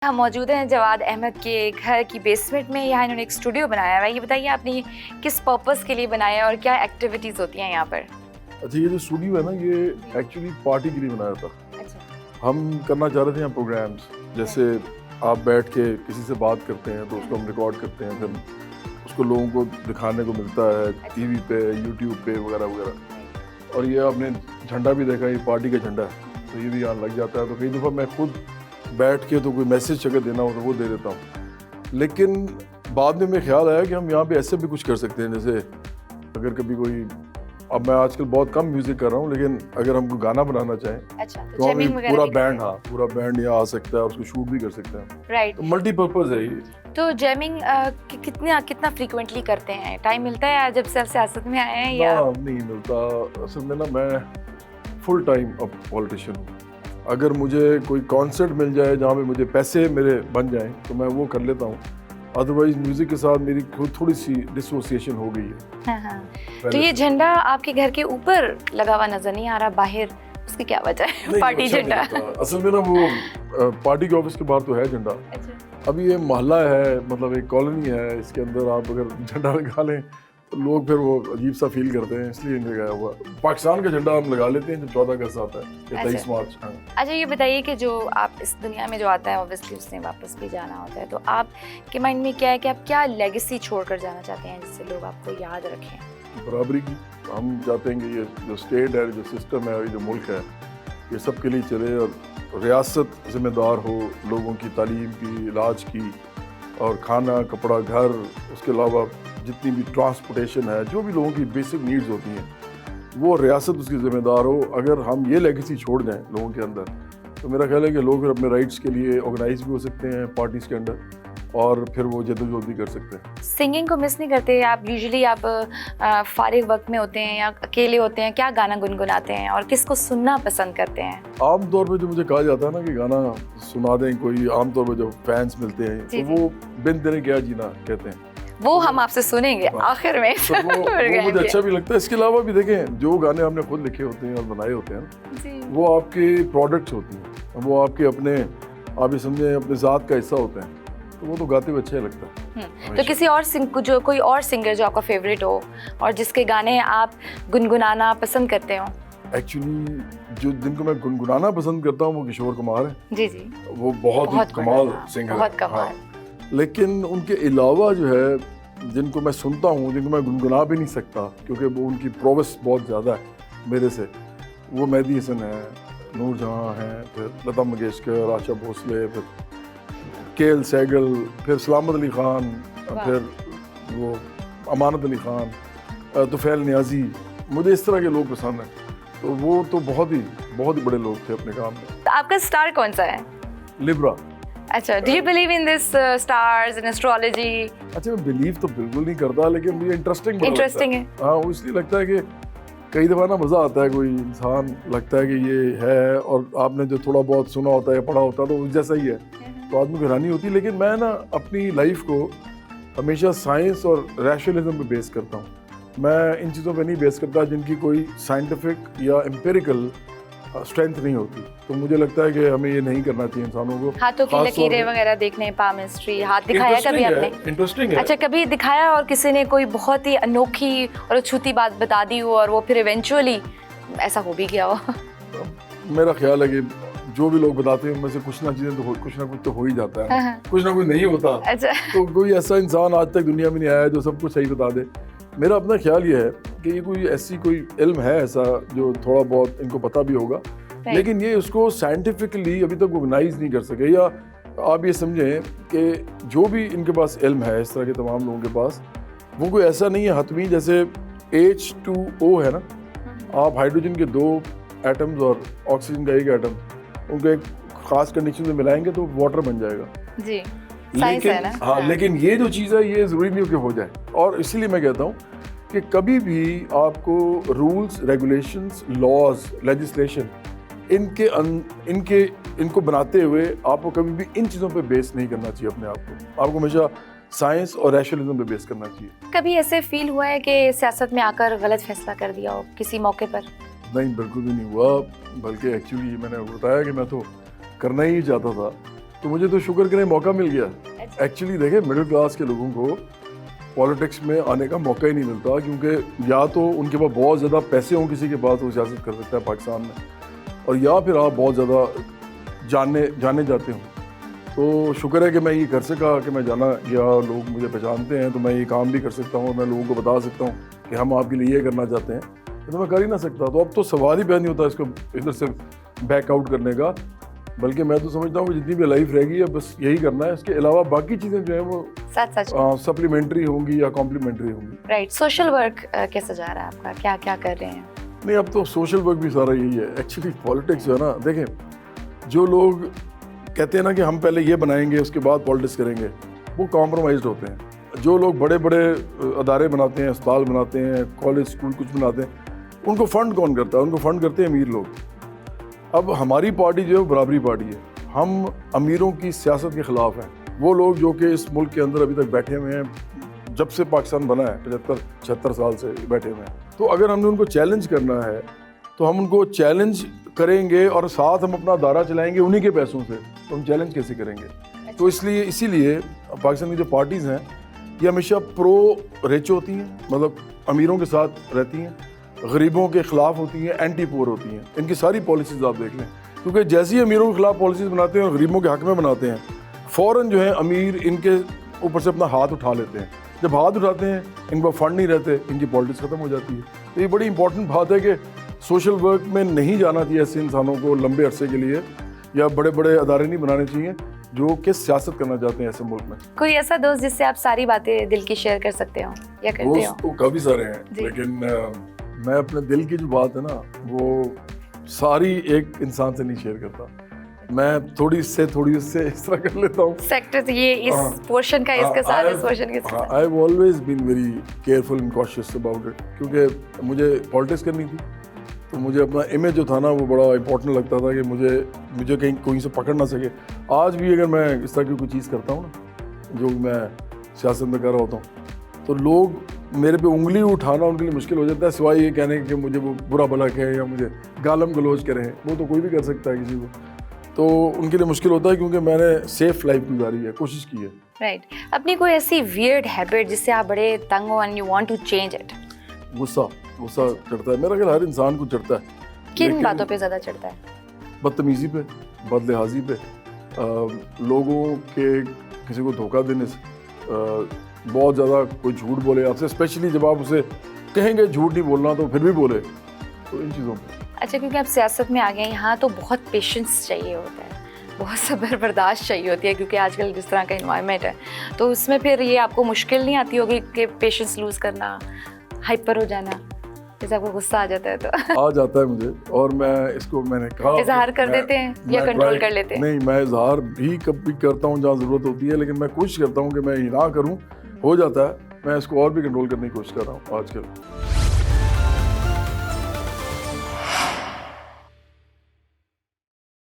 हम मौजूद हैं जवाद अहमद के घर की बेसमेंट में। यहाँ इन्होंने एक स्टूडियो बनाया हुआ है। ये बताइए आपने ये किस पर्पस के लिए बनाया है और क्या एक्टिविटीज़ होती हैं यहाँ पर? अच्छा, ये जो स्टूडियो है ना, ये एक्चुअली पार्टी के लिए बनाया था। अच्छा। हम करना चाह रहे थे यहाँ प्रोग्राम्स, जैसे आप बैठ के किसी से बात करते हैं तो उसको हम रिकॉर्ड करते हैं, फिर उसको लोगों को दिखाने को मिलता है टीवी पे, यूट्यूब पे वगैरह वगैरह। और ये आपने झंडा भी देखा, ये पार्टी का झंडा है, तो ये भी यहाँ लग जाता है। तो कई दफ़ा मैं खुद बैठ के तो कोई मैसेज अगर देना हो तो वो दे देता हूँ। लेकिन बाद में मेरे ख्याल आया कि हम यहाँ पे ऐसे भी कुछ कर सकते हैं, जैसे अगर कभी कोई, अब मैं आजकल बहुत कम म्यूजिक कर रहा हूँ, लेकिन अगर हमको गाना बनाना चाहें अच्छा, तो हम पूरा बैंड, हाँ पूरा बैंड यहाँ आ सकता है, उसको शूट भी कर सकते हैं। राइट, तो मल्टीपर्पज है ये। तो जैमिंग कितना फ्रीक्वेंटली करते हैं? टाइम मिलता है या जब से आप सियासत में आए हैं या? नहीं मिलता असल में ना। मैं फुल टाइम अब पॉलिटिशियन हूँ। अगर मुझे कोई कॉन्सर्ट मिल जाए जहाँ पे मुझे पैसे मेरे बन जाएं तो मैं वो कर लेता हूँ, अदरवाइज म्यूजिक के साथ मेरी थोड़ी सी डिसोसिएशन हो गई है। हाँ। तो ये झंडा आपके घर के ऊपर लगा हुआ नजर नहीं आ रहा, बाहर, उसकी क्या वजह है? पार्टी अच्छा झंडा असल में ना, वो पार्टी के ऑफिस के बाहर तो है झंडा। अच्छा। अभी ये मोहल्ला है, मतलब एक कॉलोनी है, इसके अंदर आप अगर झंडा लगा लें तो लोग फिर वो अजीब सा फील करते हैं, इसलिए लगाया हुआ। पाकिस्तान का झंडा हम लगा लेते हैं जब 14 अगस्त आता है या 23 मार्च। हाँ। अच्छा, ये बताइए कि जो आप इस दुनिया में जो आता है, ऑब्वियसली उसने वापस भी जाना होता है, तो आपके माइंड में क्या है कि आप क्या लेगेसी छोड़कर जाना चाहते हैं जिससे लोग आपको याद रखें? बराबरी की हम चाहते हैं कि ये जो स्टेट है, जो सिस्टम है, ये जो मुल्क है, ये सब के लिए चले और रियासत जिम्मेदार हो लोगों की तालीम की, इलाज की, और खाना, कपड़ा, घर, उसके अलावा जितनी भी ट्रांसपोर्टेशन है, जो भी लोगों की बेसिक नीड्स होती हैं, वो रियासत उसकी ज़िम्मेदार हो। अगर हम ये लेगेसी छोड़ दें लोगों के अंदर, तो मेरा ख्याल है कि लोग फिर अपने राइट्स के लिए ऑर्गेनाइज भी हो सकते हैं पार्टीज़ के अंदर, और फिर वो जद्दोजहद भी कर सकते हैं। सिंगिंग को मिस नहीं करते आप? यूजुअली आप फारिग वक्त में होते हैं या अकेले होते हैं, क्या गाना गुनगुनाते हैं और किसको सुनना पसंद करते हैं? आमतौर पे जो मुझे कहा जाता है ना कि गाना सुना दें कोई, आमतौर पे जो फैंस मिलते हैं तो वो बिन तेरे क्या जीना कहते हैं, वो हम आपसे सुनेंगे आखिर में। तो वो मुझे अच्छा भी लगता है। इसके अलावा भी देखें, जो गाने हमने खुद लिखे होते हैं और बनाए होते हैं, वो आपके प्रोडक्ट्स होती हैं, वो आपके अपने, आप ये समझें, अपने ज़ात का हिस्सा होते हैं, तो वो तो गाते हुए अच्छा ही लगता है। तो किसी और कोई और सिंगर जो आपका फेवरेट हो और जिसके गाने आप गुनगुनाना पसंद करते हो? एक्चुअली जो जिनको मैं गुनगुनाना पसंद करता हूँ वो किशोर कुमार है। जी जी, वो बहुत ही कमाल सिंगर है, बहुत कमाल। लेकिन उनके अलावा जो है जिनको मैं सुनता हूँ, जिनको मैं गुनगुना भी नहीं सकता क्योंकि वो उनकी प्रोग्रेस बहुत ज़्यादा है मेरे से, वो मेहदी हसन है, नूरजहां है, फिर लता मंगेशकर, आशा भोसले, फिर केएल सहगल, फिर सलामत अली खान, फिर वो अमानत अली खान, तुफैल नियाजी। मुझे इस तरह के लोग पसंद हैं, तो वो तो बहुत ही बड़े लोग थे अपने काम में। तो आपका स्टार कौन सा है? लिब्रा। अच्छा, do you believe in this stars in astrology? अच्छा, मैं बिलीव तो बिल्कुल नहीं करता, लेकिन मुझे इंटरेस्टिंग है। हाँ, वो इसलिए लगता है कि कई दफ़ा ना मज़ा आता है, कोई इंसान लगता है कि ये है, और आपने जो थोड़ा बहुत सुना होता है, पढ़ा होता है, तो उस जैसा ही है, तो आदमी को हैरानी होती है। लेकिन मैं ना अपनी लाइफ को हमेशा साइंस और रैशनलिज्म पे बेस करता हूँ। मैं इन चीज़ों पे नहीं बेस करता जिनकी कोई साइंटिफिक या एम्पिरिकल स्ट्रेंथ नहीं होती। तो मुझे लगता है कि हमें ये नहीं करना चाहिए इंसानों को। हाथों की लकीरें वगैरह देखने, पामिस्ट्री, हाथ दिखाया कभी आपने? इंटरेस्टिंग है। अच्छा, कभी दिखाया और किसी ने कोई बहुत ही अनोखी और अछूती बात बता दी हो और वो फिर इवेंचुअली ऐसा हो भी गया हो? मेरा ख्याल है कि जो भी लोग बताते हैं उनमें से कुछ ना कुछ तो हो ही जाता है, कुछ ना कुछ नहीं होता। अच्छा। तो कोई ऐसा इंसान आज तक दुनिया में नहीं आया जो सब कुछ सही बता दे। मेरा अपना ख्याल ये है कि ये कोई इल्म है ऐसा जो थोड़ा बहुत इनको पता भी होगा, लेकिन ये उसको साइंटिफिकली अभी तक ऑर्गेनाइज नहीं कर सके। या आप ये समझें कि जो भी इनके पास इल्म है, इस तरह के तमाम लोगों के पास, वो कोई ऐसा नहीं है हतमी, जैसे H2O है ना, आप हाइड्रोजन के 2 एटम्स और ऑक्सीजन का 1 एटम उनको एक खास कंडीशन में मिलाएंगे तो वाटर बन जाएगा जी। लेकिन हाँ, लेकिन ये जो चीज़ है ये ज़रूरी नहीं कि हो जाए। और इसीलिए मैं कहता हूँ कि कभी भी आपको रूल्स, रेगुलेशंस, लॉज, लेजिस्लेशन इनको बनाते हुए आपको कभी भी इन चीज़ों पे बेस नहीं करना चाहिए अपने आप को। आपको हमेशा साइंस और रैशनलिज्म पे बेस करना चाहिए। कभी ऐसे फील हुआ है कि सियासत में आकर गलत फैसला कर दिया हो किसी मौके पर? नहीं, बिल्कुल भी नहीं हुआ। बल्कि एक्चुअली मैंने बताया कि मैं तो करना ही चाहता था, तो मुझे तो शुक्र करें मौका मिल गया। अच्छा। एक्चुअली देखें, मिडिल क्लास के लोगों को पॉलिटिक्स में आने का मौका ही नहीं मिलता, क्योंकि या तो उनके पास बहुत ज़्यादा पैसे हों किसी के पास, वो सियासत कर सकता है पाकिस्तान में, और या फिर आप बहुत ज़्यादा जाने जाते हो। तो शुक्र है कि मैं ये कर सका कि मैं जाना गया, लोग मुझे पहचानते हैं, तो मैं ये काम भी कर सकता हूँ, मैं लोगों को बता सकता हूँ कि हम आपके लिए ये करना चाहते हैं। तो मैं कर ही ना सकता, तो अब तो सवाल ही पैदा नहीं होता इसको इधर से बैक आउट करने का, बल्कि मैं तो समझता हूँ कि जितनी भी लाइफ रहेगी बस यही करना है। इसके अलावा बाकी चीज़ें जो हैं वो साथ सप्लीमेंट्री होंगी या कॉम्प्लीमेंट्री होंगी। राइट। सोशल वर्क कैसा जा रहा है आपका, क्या क्या कर रहे हैं? नहीं, अब तो सोशल वर्क भी सारा यही है। एक्चुअली पॉलिटिक्स जो है ना, देखें, जो लोग कहते हैं ना कि हम पहले ये बनाएंगे उसके बाद पॉलिटिक्स करेंगे, वो कॉम्प्रोमाइज़्ड होते हैं। जो लोग बड़े बड़े अदारे बनाते हैं, अस्पताल बनाते हैं, कॉलेज स्कूल कुछ बनाते हैं, उनको फ़ंड कौन करता है? उनको फ़ंड करते हैं अमीर लोग। अब हमारी पार्टी जो है बराबरी पार्टी है, हम अमीरों की सियासत के ख़िलाफ़ हैं। वो लोग जो कि इस मुल्क के अंदर अभी तक बैठे हुए हैं, जब से पाकिस्तान बना है 75-76 साल से बैठे हुए हैं, तो अगर हमने उनको चैलेंज करना है तो हम उनको चैलेंज करेंगे और साथ हम अपना दायरा चलाएंगे उन्हीं के पैसों से, तो हम चैलेंज कैसे करेंगे? तो इसीलिए पाकिस्तान की जो पार्टीज़ हैं ये हमेशा प्रो रिच होती हैं, मतलब अमीरों के साथ रहती हैं, गरीबों के ख़िलाफ़ होती हैं, एंटी पुअर होती हैं। इनकी सारी पॉलिसीज़ आप देख लें, क्योंकि जैसे ही अमीरों के ख़िलाफ़ पॉलिसीज़ बनाते हैं और गरीबों के हक़ में बनाते हैं, फ़ौरन जो है अमीर इनके ऊपर से अपना हाथ उठा लेते हैं। जब हाथ उठाते हैं, इनके पास फंड नहीं रहते, इनकी पॉलिटिक्स ख़त्म हो जाती है। तो ये बड़ी इंपॉर्टेंट बात है कि सोशल वर्क में नहीं जाना चाहिए ऐसे इंसानों को लंबे अरसे के लिए, या बड़े बड़े अदारे नहीं बनाने चाहिए जो कि सियासत करना चाहते हैं ऐसे मुल्क में। कोई ऐसा दोस्त जिससे आप सारी बातें दिल की शेयर कर सकते हो या करते हो? दोस्त तो काफ़ी सारे हैं, लेकिन मैं अपने दिल की जो बात है ना, वो सारी एक इंसान से नहीं शेयर करता। मैं थोड़ी इससे थोड़ी उससे इस तरह कर लेता हूँ। सेक्टर ये इस पोर्शन का इसके साथ, इस पोर्शन के साथ। I have always been very careful and cautious about it, क्योंकि मुझे पॉलिटिक्स करनी थी, तो मुझे अपना इमेज जो था ना वो बड़ा इंपॉर्टेंट लगता था कि मुझे कहीं कोई से पकड़ ना सके। आज भी अगर मैं इस तरह की कोई चीज़ करता हूँ ना, जो मैं सियासत में कर रहा होता हूँ, तो लोग मेरे पे उंगली उठाना उनके लिए मुश्किल हो जाता है, सिवाय ये कहने कि मुझे वो बुरा भला कहे या मुझे गालम गलोच करें। वो तो कोई भी कर सकता है किसी को, तो उनके लिए मुश्किल होता है, क्योंकि मैंने सेफ लाइफ गुजारी है, कोशिश की है। राइट। अपनी कोई ऐसी वियर्ड हैबिट जिससे आप बड़े तंग हो and you want to change it? गुस्सा चढ़ता है, मेरा ख्याल हर इंसान को चढ़ता है। किन बातों पे ज़्यादा चढ़ता है? बदतमीज़ी पे, बदलिहाजी पे, लोगों के किसी को धोखा देने से, बहुत ज़्यादा कोई झूठ बोले आपसे, स्पेशली जब आप उसे कहेंगे झूठ नहीं बोलना तो फिर भी बोले, तो इन चीज़ों पे। अच्छा, क्योंकि आप सियासत में आ गए यहाँ, तो बहुत पेशेंस चाहिए होता है, बहुत सब्र बर्दाश्त चाहिए होती है, क्योंकि आजकल जिस तरह का इन्वायरमेंट है, तो उसमें फिर ये आपको मुश्किल नहीं आती होगी कि पेशेंस लूज़ करना, हाइपर हो जाना, जैसे आपको गुस्सा आ जाता है तो? आ जाता है मुझे, और मैं इसको मैंने कहा इजहार कर देते हैं या कंट्रोल कर लेते हैं? नहीं, मैं इजहार भी कभी करता हूँ जहाँ ज़रूरत होती है, लेकिन मैं कोशिश करता हूँ कि मैं ये ना करूँ। हो जाता है, मैं इसको और भी कंट्रोल करने की कोशिश कर रहा हूँ आजकल।